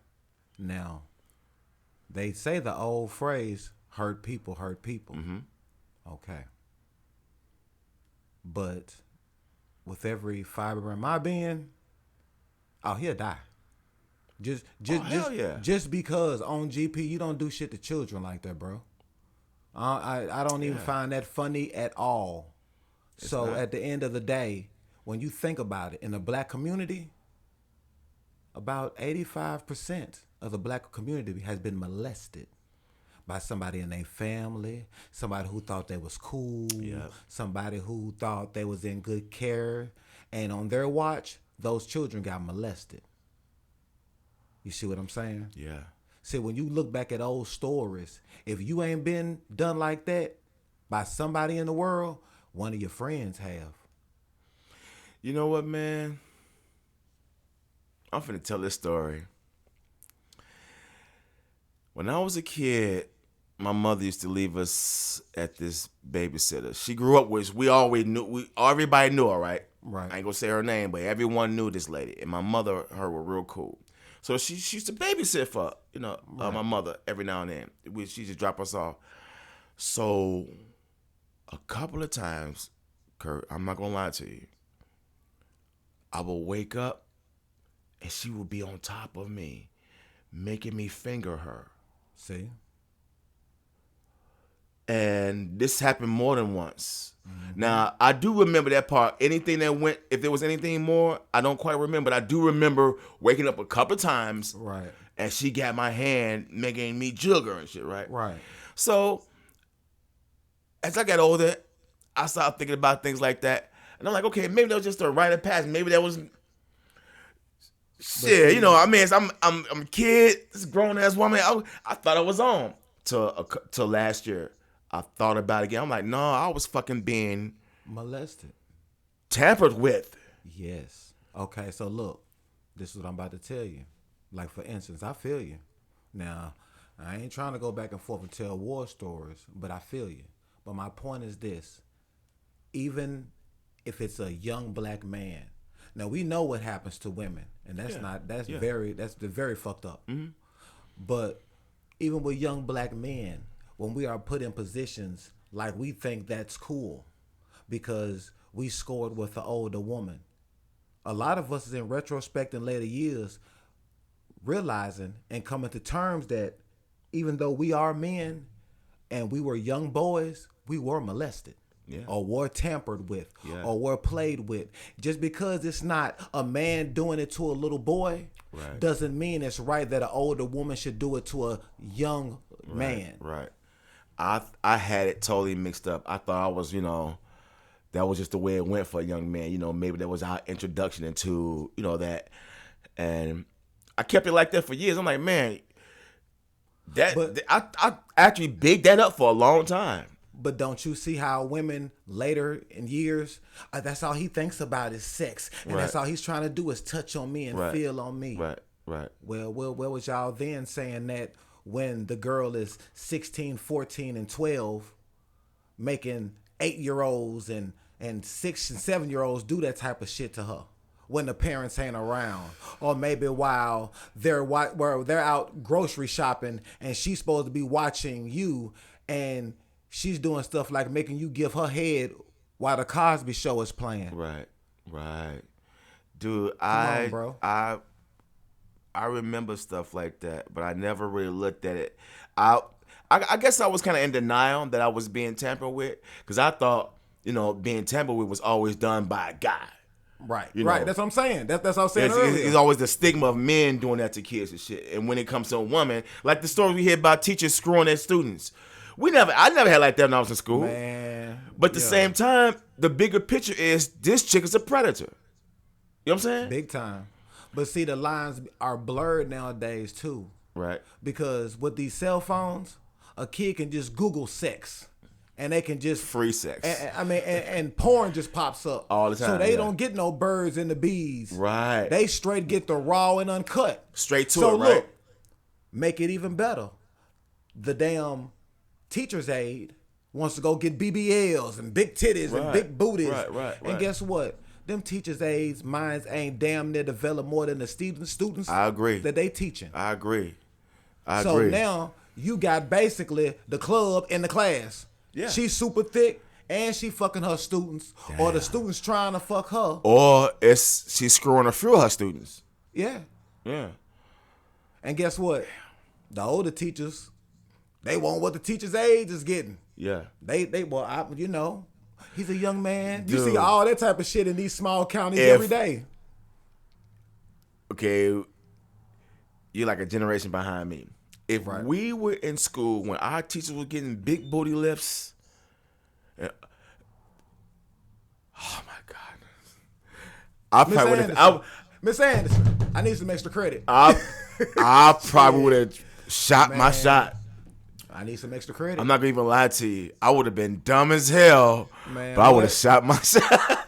Now, they say the old phrase, hurt people hurt people. Mm-hmm. Okay. But with every fiber in my being, he'll die. Hell yeah. Just because on GP you don't do shit to children like that, bro. I don't even find that funny at all. So not. at the end of the day, when you think about it, in the black community, about 85% of the black community has been molested by somebody in their family, somebody who thought they was cool, somebody who thought they was in good care, and on their watch, those children got molested. You see what I'm saying? Yeah. See, when you look back at old stories, if you ain't been done like that by somebody in the world, one of your friends have. You know what, man? I'm finna tell this story. When I was a kid, my mother used to leave us at this babysitter. She grew up with, we always knew, everybody knew her, right? Right. I ain't gonna say her name, but everyone knew this lady. And my mother, her were real cool. So she used to babysit for, my mother every now and then. She just drop us off. So a couple of times, Kurt, I'm not gonna lie to you, I would wake up and she would be on top of me, making me finger her. See? And this happened more than once. Mm-hmm. Now, I do remember that part. Anything that went, if there was anything more, I don't quite remember. But I do remember waking up a couple of times. Right. And she got my hand making me jigger and shit, right? Right. So, as I got older, I started thinking about things like that. And I'm like, okay, maybe that was just a rite of passage. Maybe that was... Shit, I'm a kid, this grown-ass woman. I thought I was on. Till last year. I thought about it again. I'm like, no, I was fucking being molested, tampered with. Yes. Okay, so look, this is what I'm about to tell you. Like, for instance, I feel you. Now, I ain't trying to go back and forth and tell war stories, but I feel you. But my point is this. Even if it's a young black man, now we know what happens to women, and that's very fucked up. Mm-hmm. But even with young black men, when we are put in positions like we think that's cool because we scored with the older woman, a lot of us is in retrospect in later years realizing and coming to terms that even though we are men and we were young boys, we were molested. Yeah. Or were tampered with, or were played with. Just because it's not a man doing it to a little boy, doesn't mean it's right that an older woman should do it to a young man. Right. I had it totally mixed up. I thought I was, that was just the way it went for a young man. Maybe that was our introduction into, that. And I kept it like that for years. I'm like, man, I actually bigged that up for a long time. But don't you see how women later in years, that's all he thinks about is sex. And that's all he's trying to do is touch on me and feel on me. Right. Well, where was y'all then saying that when the girl is 16, 14, and 12, making 8-year-olds and 6 and 7-year-olds do that type of shit to her when the parents ain't around? Or maybe while they're out grocery shopping and she's supposed to be watching you and she's doing stuff like making you give her head while the Cosby Show is playing. Right. Dude, I remember stuff like that, but I never really looked at it. I guess I was kind of in denial that I was being tampered with, because I thought, being tampered with was always done by a guy. Right. That's what I'm saying. That's what I was saying earlier. It's always the stigma of men doing that to kids and shit. And when it comes to a woman, like the story we hear about teachers screwing their students. I never had like that when I was in school. Man. But at the same time, the bigger picture is this chick is a predator. You know what I'm saying? Big time. But see, the lines are blurred nowadays too. Right. Because with these cell phones, a kid can just Google sex. And they can just... Free sex. And porn just pops up. All the time. So they don't get no birds and the bees. Right. They straight get the raw and uncut. Straight to it, right? So look, make it even better. The damn teacher's aide wants to go get BBLs and big titties and big booties. Right. And guess what? Them teachers' aides' minds ain't damn near developed more than the students. I agree. That they teaching. I agree. So now you got basically the club in the class. Yeah. She's super thick and she fucking her students. Damn. Or the students trying to fuck her. Or she's screwing a few of her students. Yeah. Yeah. And guess what? The older teachers, they want what the teacher's age is getting. Yeah. He's a young man. Dude. You see all that type of shit in these small counties every day. Okay, you're like a generation behind me. If we were in school when our teachers were getting big booty lifts, oh my God, I probably would have. Miss Anderson, I need some extra credit. I probably would have shot my shot. I need some extra credit. I'm not gonna even lie to you. I would have been dumb as hell, man, but I would have shot my shot.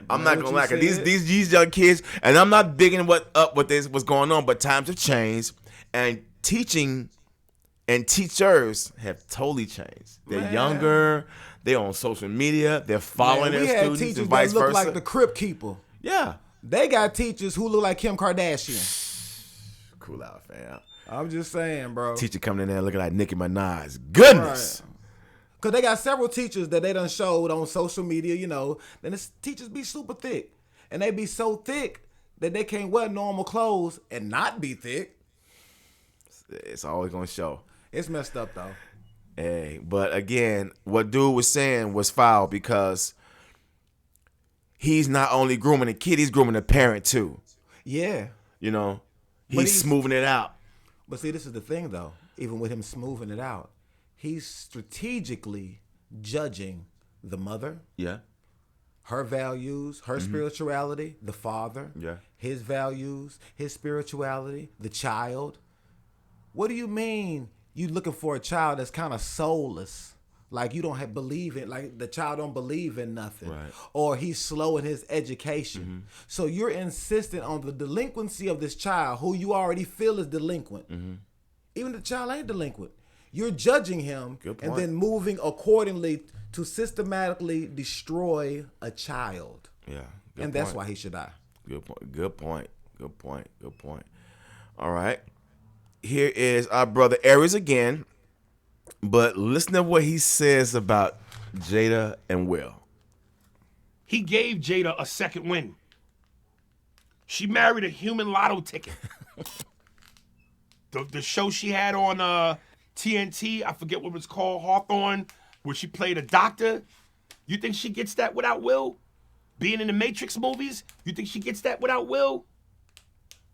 I'm not gonna lie. These young kids, and I'm not bigging what's going on, but times have changed, and teaching and teachers have totally changed. They're younger. They're on social media. They're following their students and vice versa. That look like the Crypt Keeper. Yeah, they got teachers who look like Kim Kardashian. Cool out, fam. I'm just saying, bro. Teacher coming in there looking like Nicki Minaj. Goodness. Right. Cause they got several teachers that they done showed on social media, you know. Then the teachers be super thick, and they be so thick that they can't wear normal clothes and not be thick. It's always gonna show. It's messed up though. Hey, but again, what dude was saying was foul because he's not only grooming a kid, he's grooming a parent too. Yeah. You know, he's smoothing it out. But see, this is the thing though. Even with him smoothing it out, he's strategically judging the mother. Yeah. Her values, her spirituality, the father. Yeah. His values, his spirituality, the child. What do you mean you looking for a child that's kind of soulless? Like you don't believe in, like the child don't believe in nothing. Right. Or he's slow in his education. So you're insistent on the delinquency of this child who you already feel is delinquent. Even the child ain't delinquent. You're judging him and then moving accordingly to systematically destroy a child. Yeah. And that's why he should die. Good point. All right. Here is our brother ARIES again. But listen to what he says about Jada and Will. He gave Jada a second win. She married a human lotto ticket. The show she had on TNT, I forget what it was called, Hawthorne, where she played a doctor. You think she gets that without Will? Being in the Matrix movies, you think she gets that without Will?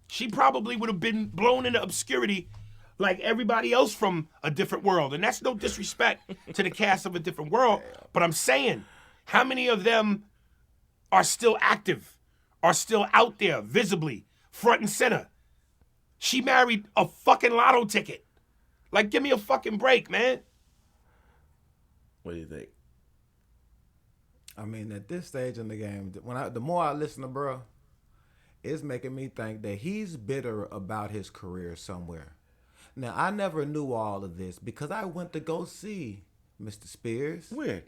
She probably would have been blown into obscurity like everybody else from A Different World. And that's no disrespect to the cast of A Different World, but I'm saying, how many of them are still active, are still out there visibly, front and center? She married a fucking lotto ticket. Like, give me a fucking break, man. What do you think? I mean, at this stage in the game, the more I listen to bro, it's making me think that he's bitter about his career somewhere. Now, I never knew all of this because I went to go see Mr. Spears. Weird.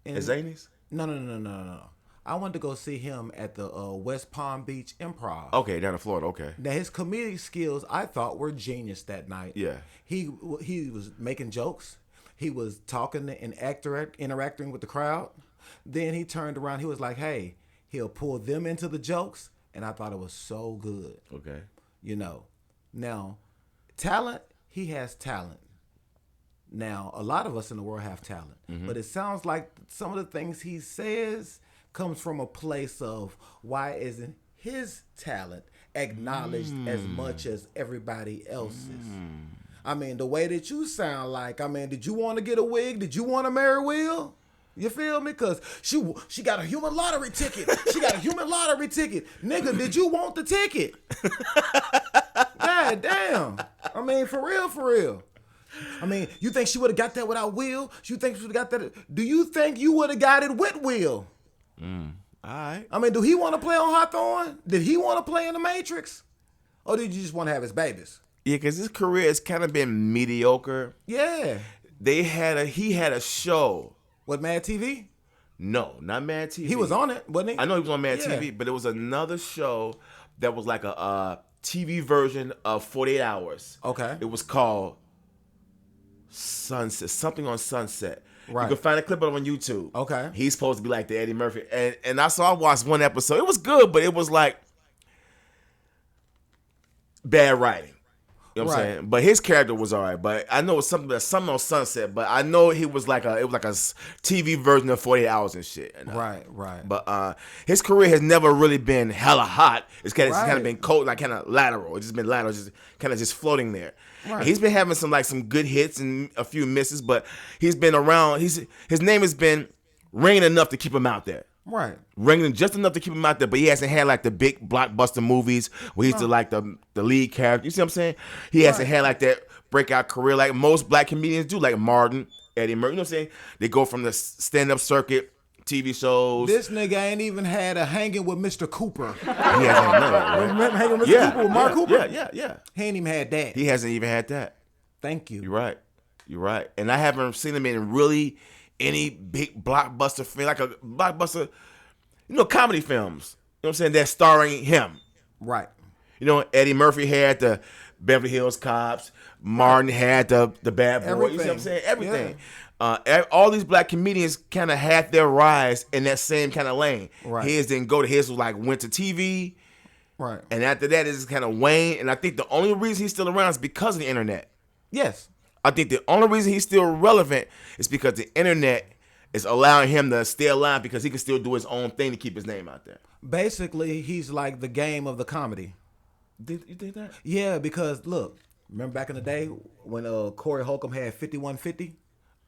At Zanies? No. I went to go see him at the West Palm Beach Improv. Okay, down in Florida, okay. Now, his comedic skills, I thought, were genius that night. Yeah. He was making jokes. He was talking and interacting with the crowd. Then he turned around. He was like, hey, he'll pull them into the jokes. And I thought it was so good. Okay. You know. Now, talent, he has talent. Now, a lot of us in the world have talent. But it sounds like some of the things he says comes from a place of why isn't his talent acknowledged as much as everybody else's? I mean, the way that you sound like, I mean, did you want to get a wig? Did you want to marry Will? You feel me? Because she got a human lottery ticket. She got a human lottery ticket. Nigga, did you want the ticket? God damn. I mean, for real. I mean, you think she would have got that without Will? You think she would have got that? Do you think you would have got it with Will? All right. I mean, do he want to play on Hawthorne? Did he want to play in the Matrix? Or did you just want to have his babies? Yeah, because his career has kind of been mediocre. Yeah. He had a show. What, Mad TV? No, not Mad TV. He was on it, wasn't he? I know he was on Mad TV, but it was another show that was like a TV version of 48 Hours. Okay. It was called Sunset, something on Sunset. Right. You can find a clip of it on YouTube. Okay. He's supposed to be like the Eddie Murphy. And I watched one episode. It was good, but it was like bad writing. You know what I'm saying? But his character was all right. But I know it was something on Sunset. But I know he was like it was like a TV version of 48 Hours and shit. And, Right. But his career has never really been hella hot. It's kind Right. of been cold, like kind of lateral. It's just been lateral, just kind of just floating there. Right. And he's been having some good hits and a few misses. But he's been around. His name has been ringing enough to keep him out there. Right. Ringing just enough to keep him out there, but he hasn't had like the big blockbuster movies where he's like the lead character. You see what I'm saying? He hasn't had like that breakout career like most black comedians do, like Martin, Eddie Murphy. You know what I'm saying? They go from the stand-up circuit, TV shows. This nigga ain't even had a hanging with Mr. Cooper. He hasn't had none of that, right? Remember hanging with Mr. Cooper with Mark Cooper? Yeah. He ain't even had that. He hasn't even had that. Thank you. You're right. And I haven't seen him in really any big blockbuster film, like a blockbuster, comedy films. You know what I'm saying? That's starring him. Right. Eddie Murphy had the Beverly Hills Cops. Martin had the Bad Boy. Everything. You see what I'm saying? Everything. All these black comedians kind of had their rise in that same kind of lane. Right. His didn't go to his, was like went to TV. Right. And after that, it's kind of waned. And I think the only reason he's still around is because of the internet. Yes. I think the only reason he's still relevant is because the internet is allowing him to stay alive because he can still do his own thing to keep his name out there. Basically, he's like the Game of the comedy. You think that? Yeah, because look, remember back in the day when Corey Holcomb had 5150?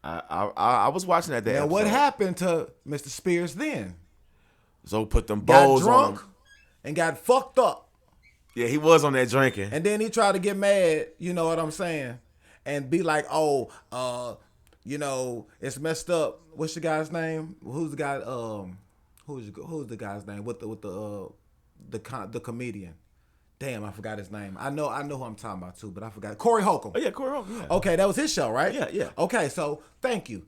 I was watching that day. Now, what happened to Mr. Spears then? So put them Got bows drunk on him. and got fucked up. Yeah, he was on that drinking. And then he tried to get mad, you know what I'm saying? And be like, it's messed up. What's the guy's name? Who's the guy? Who's the guy's name with the comedian? Damn, I forgot his name. I know who I'm talking about too, but I forgot. Corey Holcomb. Oh yeah, Corey Holcomb. Yeah. Okay, that was his show, right? Yeah. Okay, so thank you.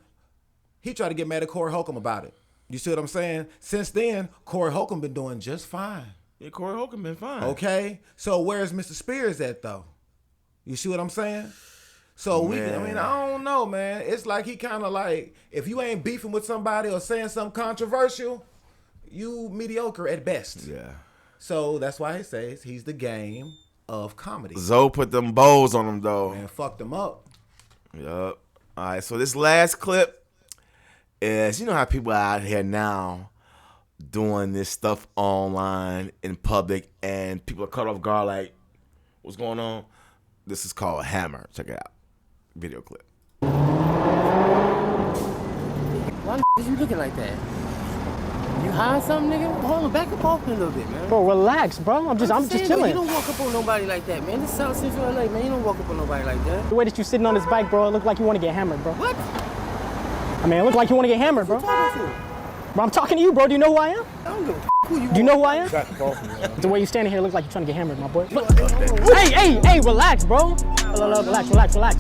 He tried to get mad at Corey Holcomb about it. You see what I'm saying? Since then, Corey Holcomb been doing just fine. Yeah, Corey Holcomb been fine. Okay, so where's Mr. Spears at though? You see what I'm saying? So I don't know, man. It's like he kind of like, if you ain't beefing with somebody or saying something controversial, you mediocre at best. Yeah. So that's why he says he's the Game of comedy. Zoe put them bows on him though. And fucked him up. Yup. All right, so this last clip is, how people are out here now doing this stuff online in public and people are caught off guard like, what's going on? This is called Hammer. Check it out. Video clip. Why is you looking like that? You hiding something, nigga? Hold on, back up off a little bit, man. Bro, relax, bro. I'm just chilling. You don't walk up on nobody like that, man. This is South Central LA, man. You don't walk up on nobody like that. The way that you sitting on this bike, bro, it look like you want to get hammered, bro. What? I mean, it look like you want to get hammered, bro. What you talking to? Bro, I'm talking to you, bro. Do you know who I am? I don't give a who you Do you know who I am? Got the ball from me, The way you standing here look like you're trying to get hammered, my boy. Hey, relax, bro. Relax,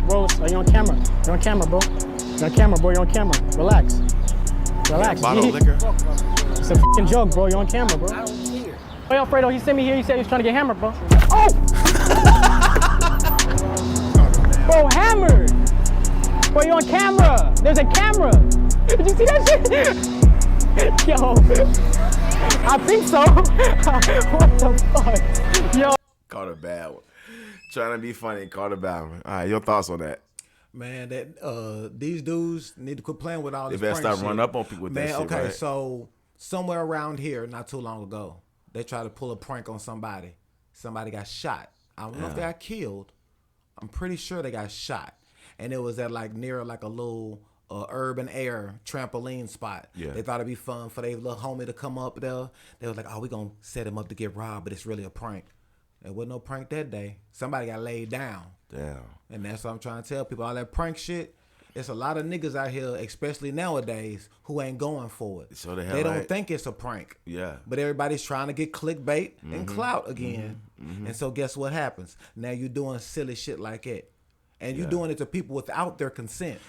bro. You're on camera. You're on camera, bro. You're on camera, bro. You're on camera. Relax. Bottle of liquor. It's a fucking joke, bro. You're on camera, bro. I don't care. Hey, Alfredo, he sent me here. He said he was trying to get hammered, bro. Oh! Bro, hammered. Bro, you're on camera. There's a camera. Did you see that shit? Yo. I think so. What the fuck? Yo. Caught a bad one. Trying to be funny, caught a bad one. All right, your thoughts on that? Man, that these dudes need to quit playing with all this. They better prank start shit. running up on people with that shit, okay, right? so somewhere around here, not too long ago, they tried to pull a prank on somebody. Somebody got shot. I don't know if they got killed. I'm pretty sure they got shot, and it was at near a little urban air trampoline spot. Yeah. They thought it'd be fun for their little homie to come up there. They was like, "Oh, we gonna set him up to get robbed," but it's really a prank. It wasn't no prank that day. Somebody got laid down. Damn. And that's what I'm trying to tell people. All that prank shit, it's a lot of niggas out here, especially nowadays, who ain't going for it. So they don't think it's a prank. Yeah. But everybody's trying to get clickbait and clout again. And so guess what happens? Now you're doing silly shit like that. And you're doing it to people without their consent.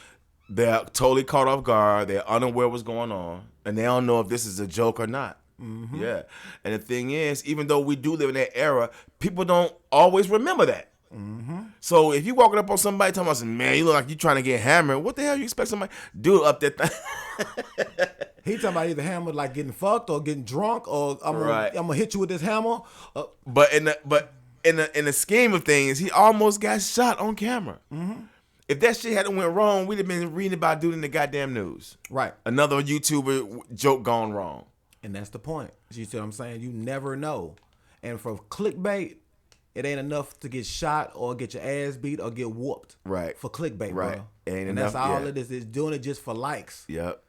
They're totally caught off guard. They're unaware what's going on. And they don't know if this is a joke or not. Yeah. And the thing is, even though we do live in that era, people don't always remember that. So if you walking up on somebody talking about, man, you look like you trying to get hammered, what the hell you expect somebody to do up that thing? He talking about either hammered like getting fucked or getting drunk or I'm gonna hit you with this hammer. But in the scheme of things, he almost got shot on camera. If that shit hadn't went wrong, we'd have been reading about dude in the goddamn news. Right. Another YouTuber joke gone wrong. And that's the point. You see what I'm saying? You never know. And for clickbait, it ain't enough to get shot or get your ass beat or get whooped. Right. For clickbait, Right. bro. Ain't and enough, that's all yeah. it is. It's doing it just for likes. Yep.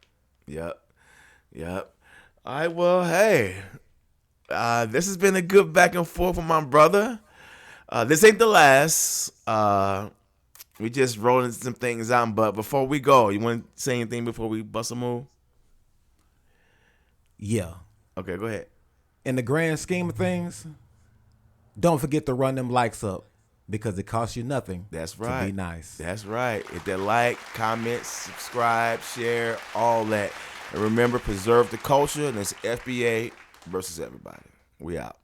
All right, well, hey. This has been a good back and forth with my brother. This ain't the last. We just rolling some things out. But before we go, you want to say anything before we bust a move? Yeah. Okay, go ahead. In the grand scheme of things, don't forget to run them likes up because it costs you nothing. That's right. To be nice. That's right. Hit that like, comment, subscribe, share, all that. And remember, preserve the culture. And it's FBA versus everybody. We out.